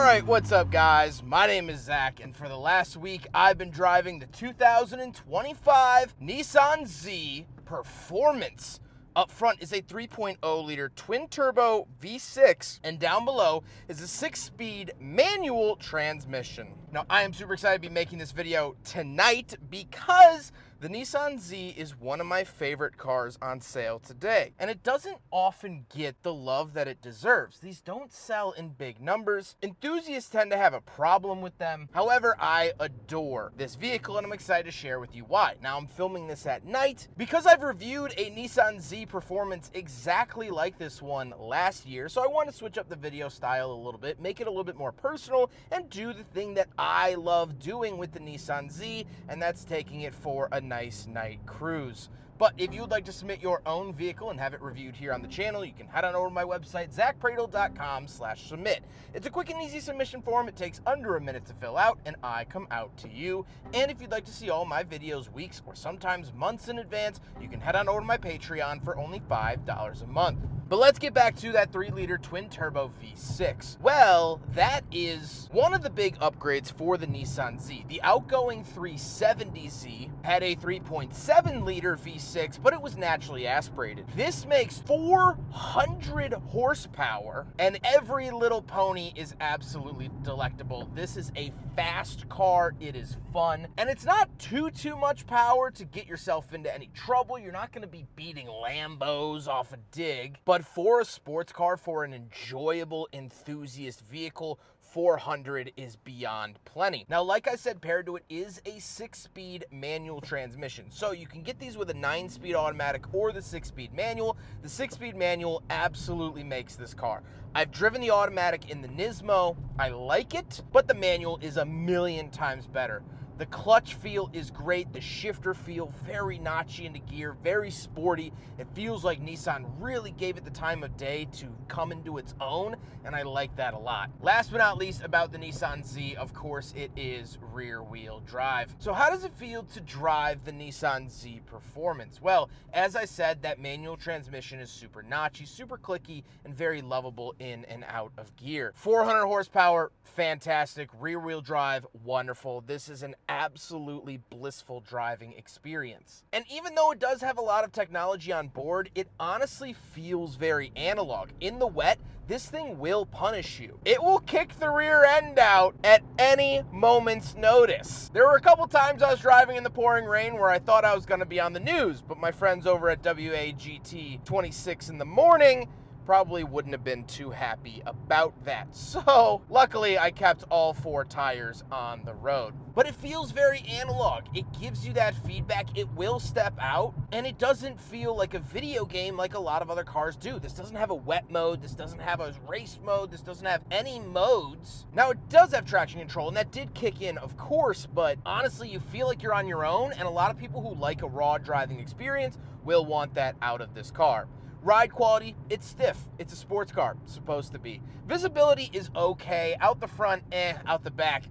Alright, what's up guys? My name is Zach, and for the last week I've been driving the 2025 Nissan Z Performance. Up front is a 3.0 liter twin turbo V6, and down below is a 6-speed manual transmission. Now I am super excited to be making this video tonight because the Nissan Z is one of my favorite cars on sale today, and it doesn't often get the love that it deserves. These don't sell in big numbers. Enthusiasts tend to have a problem with them. However, I adore this vehicle, and I'm excited to share with you why. Now, I'm filming this at night because I've reviewed a Nissan Z Performance exactly like this one last year, so I want to switch up the video style a little bit, make it a little bit more personal, and do the thing that I love doing with the Nissan Z, and that's taking it for a nice night cruise. But if you would like to submit your own vehicle and have it reviewed here on the channel, you can head on over to my website, zackpradel.com/submit. It's a quick and easy submission form. It takes under a minute to fill out, and I come out to you. And if you'd like to see all my videos weeks or sometimes months in advance, you can head on over to my Patreon for only $5 a month. But let's get back to that 3-liter twin-turbo V6. Well, that is one of the big upgrades for the Nissan Z. The outgoing 370Z had a 3.7-liter V6, but it was naturally aspirated. This makes 400 horsepower, and every little pony is absolutely delectable. This is a fast car. It is fun, and it's not too much power to get yourself into any trouble. You're not going to be beating Lambos off a dig, but for a sports car, for an enjoyable enthusiast vehicle, 400 is beyond plenty. Now, like I said, paired to it is a 6-speed manual transmission. So you can get these with a 9-speed automatic or the 6-speed manual. The 6-speed manual absolutely makes this car. I've driven the automatic in the Nismo. I like it, but the manual is a million times better. The clutch feel is great. The shifter feel very notchy into gear, very sporty. It feels like Nissan really gave it the time of day to come into its own, and I like that a lot. Last but not least about the Nissan Z, of course, it is rear-wheel drive. So how does it feel to drive the Nissan Z Performance? Well, as I said, that manual transmission is super notchy, super clicky, and very lovable in and out of gear. 400 horsepower, fantastic. Rear-wheel drive, wonderful. This is an absolutely blissful driving experience. And even though it does have a lot of technology on board, it honestly feels very analog. In the wet, this thing will punish you. It will kick the rear end out at any moment's notice. There were a couple times I was driving in the pouring rain where I thought I was going to be on the news, but my friends over at WAGT 26 in the morning probably wouldn't have been too happy about that. So luckily I kept all 4 tires on the road. But it feels very analog. It gives you that feedback. It will step out, and it doesn't feel like a video game like a lot of other cars do. This doesn't have a wet mode. This doesn't have a race mode. This doesn't have any modes. Now, it does have traction control, and that did kick in, of course, but honestly, you feel like you're on your own, and a lot of people who like a raw driving experience will want that out of this car. Ride quality, it's stiff. It's a sports car, it's supposed to be. Visibility is okay. Out the front, out the back,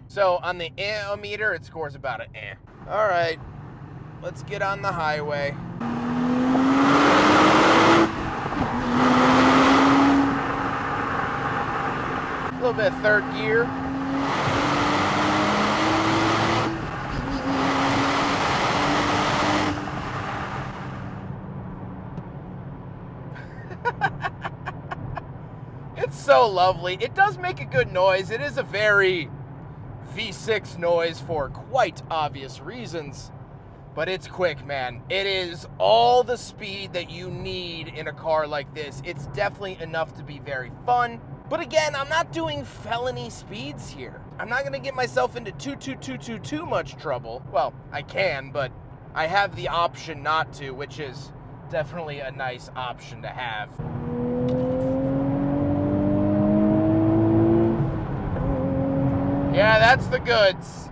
So on the meter, it scores about an All right, let's get on the highway. A little bit of third gear. It's so lovely. It does make a good noise. It is a very V6 noise for quite obvious reasons, but it's quick, man. It is all the speed that you need in a car like this. It's definitely enough to be very fun. But again, I'm not doing felony speeds here. I'm not gonna get myself into too much trouble. Well, I can, but I have the option not to, which is definitely a nice option to have. Yeah, that's the goods.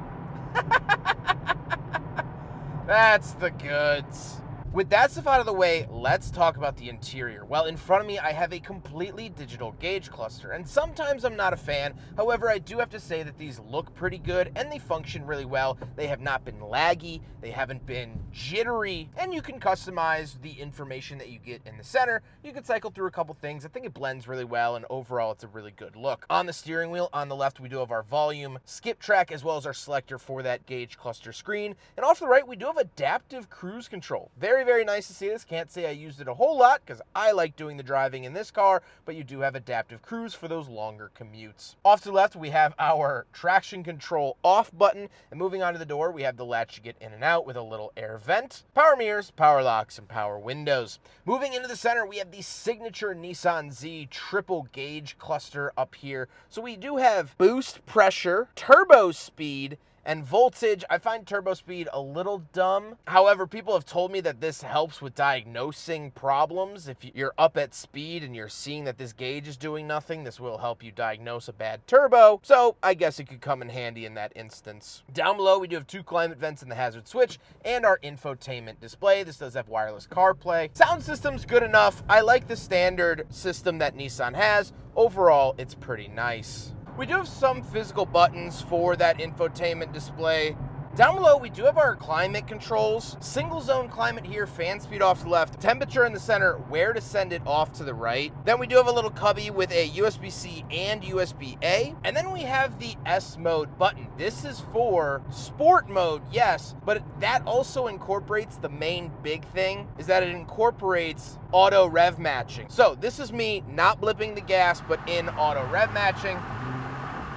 That's the goods. With that stuff out of the way, let's talk about the interior. Well, in front of me, I have a completely digital gauge cluster, and sometimes I'm not a fan. However, I do have to say that these look pretty good and they function really well. They have not been laggy, they haven't been jittery, and you can customize the information that you get in the center. You can cycle through a couple things. I think it blends really well, and overall, it's a really good look. On the steering wheel, on the left, we do have our volume, skip track, as well as our selector for that gauge cluster screen. And off to the right, we do have adaptive cruise control. Very, very nice to see this. Can't say I used it a whole lot because I like doing the driving in this car, but you do have adaptive cruise for those longer commutes. Off to the left, we have our traction control off button, and moving on to the door, we have the latch to get in and out with a little air vent, power mirrors, power locks, and power windows. Moving into the center, we have the signature Nissan Z triple gauge cluster up here. So we do have boost pressure, turbo speed, and voltage. I find turbo speed a little dumb. However, people have told me that this helps with diagnosing problems. If you're up at speed and you're seeing that this gauge is doing nothing, this will help you diagnose a bad turbo. So I guess it could come in handy in that instance. Down below, we do have 2 climate vents and the hazard switch and our infotainment display. This does have wireless CarPlay. Sound system's good enough. I like the standard system that Nissan has. Overall, it's pretty nice. We do have some physical buttons for that infotainment display. Down below, we do have our climate controls. Single zone climate here, fan speed off to the left, temperature in the center, where to send it off to the right. Then we do have a little cubby with a USB-C and USB-A. And then we have the S mode button. This is for sport mode, yes, but that also incorporates the main big thing, is that it incorporates auto rev matching. So this is me not blipping the gas, but in auto rev matching.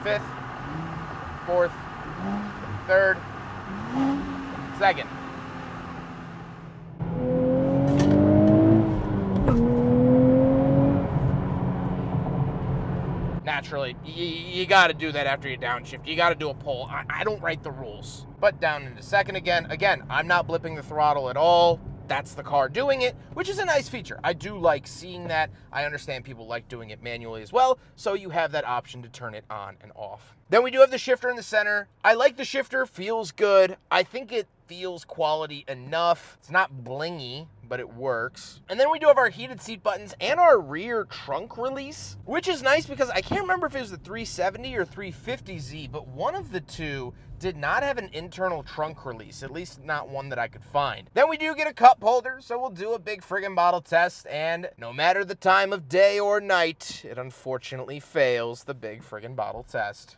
5th, 4th, 3rd, 2nd. Naturally, you got to do that after you downshift. You got to do a pull. I don't write the rules. But down into 2nd again. Again, I'm not blipping the throttle at all. That's the car doing it, which is a nice feature. I do like seeing that. I understand people like doing it manually as well, so you have that option to turn it on and off. Then we do have the shifter in the center. I like the shifter, feels good. I think it feels quality enough. It's not blingy, but it works. And then we do have our heated seat buttons and our rear trunk release, which is nice because I can't remember if it was the 370 or 350Z, but one of the two did not have an internal trunk release, at least not one that I could find. Then we do get a cup holder, so we'll do a big friggin' bottle test, and no matter the time of day or night, it unfortunately fails the big friggin' bottle test.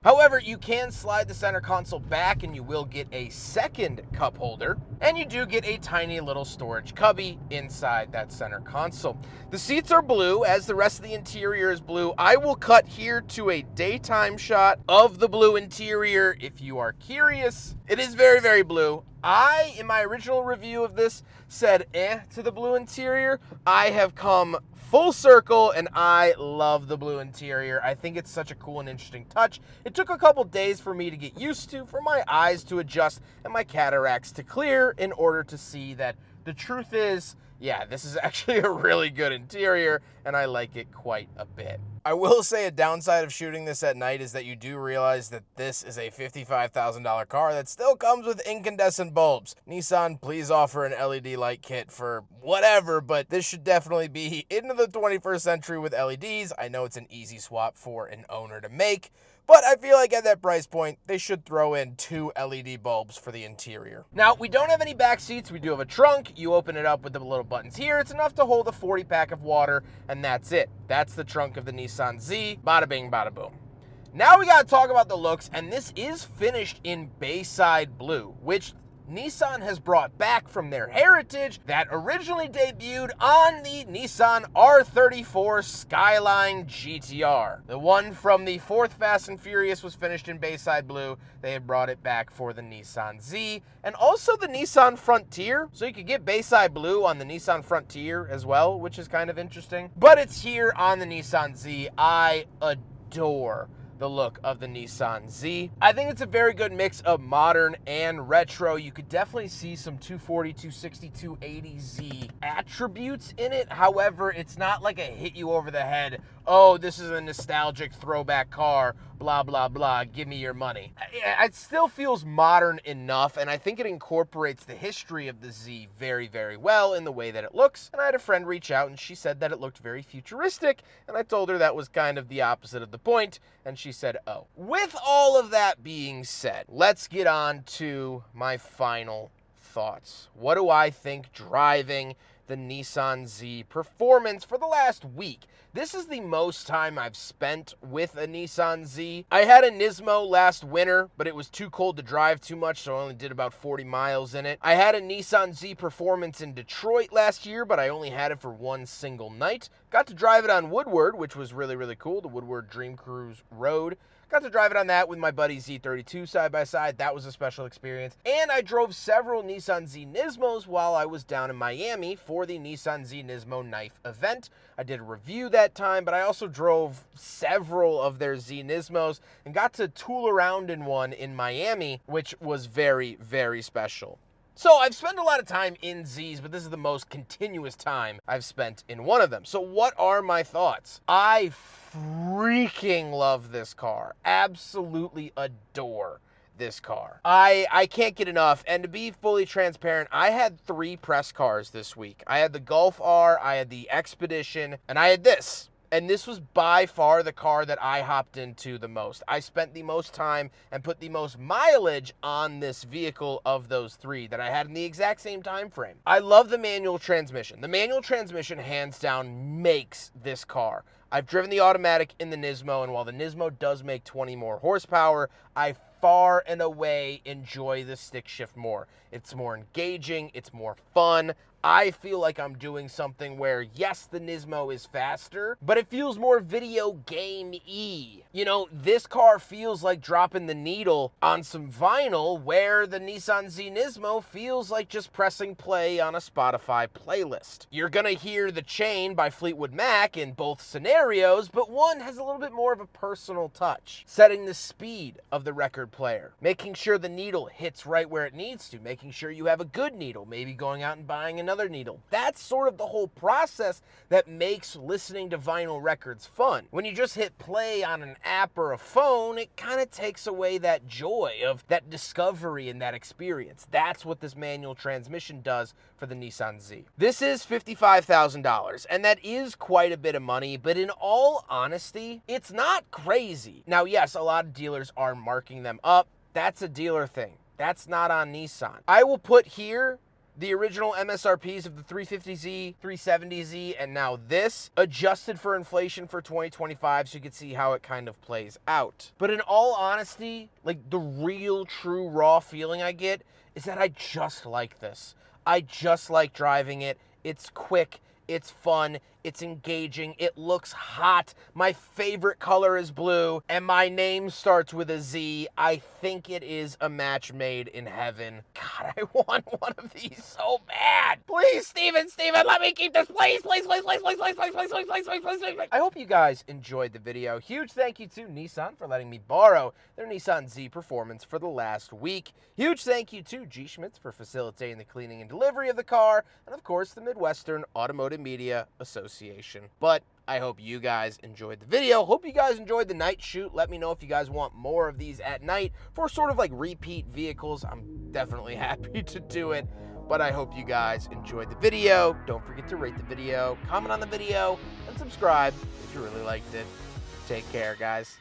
However, you can slide the center console back and you will get a second cup holder, and you do get a tiny little storage cubby inside that center console. The seats are blue, as the rest of the interior is blue. I will cut here to a daytime shot of the blue interior if you are curious. It is very, very blue. I, in my original review of this, said to the blue interior. I have come full circle and I love the blue interior. I think it's such a cool and interesting touch. It took a couple days for me to get used to, for my eyes to adjust and my cataracts to clear in order to see that the truth is, yeah, this is actually a really good interior and I like it quite a bit. I will say a downside of shooting this at night is that you do realize that this is a $55,000 car that still comes with incandescent bulbs. Nissan, please offer an LED light kit for whatever, but this should definitely be into the 21st century with LEDs. I know it's an easy swap for an owner to make, but I feel like at that price point, they should throw in 2 LED bulbs for the interior. Now, we don't have any back seats. We do have a trunk. You open it up with the little buttons here. It's enough to hold a 40-pack of water, and that's it. That's the trunk of the Nissan Z. Bada bing, bada boom. Now we gotta talk about the looks, and this is finished in Bayside Blue, which Nissan has brought back from their heritage that originally debuted on the Nissan R34 Skyline GTR. The one from the 4th Fast and Furious was finished in Bayside Blue. They have brought it back for the Nissan Z and also the Nissan Frontier. So you could get Bayside Blue on the Nissan Frontier as well, which is kind of interesting. But it's here on the Nissan Z. I adore the look of the Nissan Z. I think it's a very good mix of modern and retro. You could definitely see some 240, 260, 280Z attributes in it. However, it's not like a hit you over the head, oh, this is a nostalgic throwback car, blah, blah, blah, give me your money. It still feels modern enough, and I think it incorporates the history of the Z very, very well in the way that it looks. And I had a friend reach out, and she said that it looked very futuristic, and I told her that was kind of the opposite of the point, and she said, oh. With all of that being said, let's get on to my final thoughts. What do I think driving the Nissan Z Performance for the last week? This is the most time I've spent with a Nissan Z. I had a Nismo last winter, but it was too cold to drive too much, so I only did about 40 miles in it. I had a Nissan Z Performance in Detroit last year, but I only had it for one single night. Got to drive it on Woodward, which was really, really cool, the Woodward Dream Cruise Road. Got to drive it on that with my buddy Z32 side by side. That was a special experience. And I drove several Nissan Z Nismos while I was down in Miami for the Nissan Z Nismo Knife event. I did a review that time, but I also drove several of their Z Nismos and got to tool around in one in Miami, which was very, very special. So I've spent a lot of time in Zs, but this is the most continuous time I've spent in one of them. So what are my thoughts? I freaking love this car. Absolutely adore this car. I can't get enough. And to be fully transparent, I had 3 press cars this week. I had the Golf R, I had the Expedition, and I had this. And this was by far the car that I hopped into the most. I spent the most time and put the most mileage on this vehicle of those 3 that I had in the exact same time frame. I love the manual transmission. The manual transmission, hands down, makes this car. I've driven the automatic in the Nismo, and while the Nismo does make 20 more horsepower, I far and away enjoy the stick shift more. It's more engaging, it's more fun. I feel like I'm doing something where, yes, the Nismo is faster, but it feels more video game-y. You know, this car feels like dropping the needle on some vinyl, where the Nissan Z Nismo feels like just pressing play on a Spotify playlist. You're gonna hear The Chain by Fleetwood Mac in both scenarios, but one has a little bit more of a personal touch. Setting the speed of the record player, making sure the needle hits right where it needs to, making sure you have a good needle, maybe going out and buying another needle. That's sort of the whole process that makes listening to vinyl records fun. When you just hit play on an app or a phone, it kind of takes away that joy of that discovery and that experience. That's what this manual transmission does for the Nissan Z. This is $55,000, and that is quite a bit of money, but in all honesty, it's not crazy. Now, yes, a lot of dealers are marking them up. That's a dealer thing. That's not on Nissan. I will put here the original MSRPs of the 350Z, 370Z, and now this, adjusted for inflation for 2025, so you can see how it kind of plays out. But in all honesty, like, the real, true, raw feeling I get is that I just like this. I just like driving it. It's quick. It's fun. It's engaging. It looks hot. My favorite color is blue, and my name starts with a Z. I think it is a match made in heaven. God, I want one of these so bad. Please, Steven, let me keep this. Please. I hope you guys enjoyed the video. Huge thank you to Nissan for letting me borrow their Nissan Z Performance for the last week. Huge thank you to G. Schmitz for facilitating the cleaning and delivery of the car, and of course, the Midwestern Automotive Media Association. But I hope you guys enjoyed the video. Hope you guys enjoyed the night shoot. Let me know if you guys want more of these at night for sort of like repeat vehicles. I'm definitely happy to do it. But I hope you guys enjoyed the video. Don't forget to rate the video, comment on the video, and subscribe if you really liked it. Take care, guys.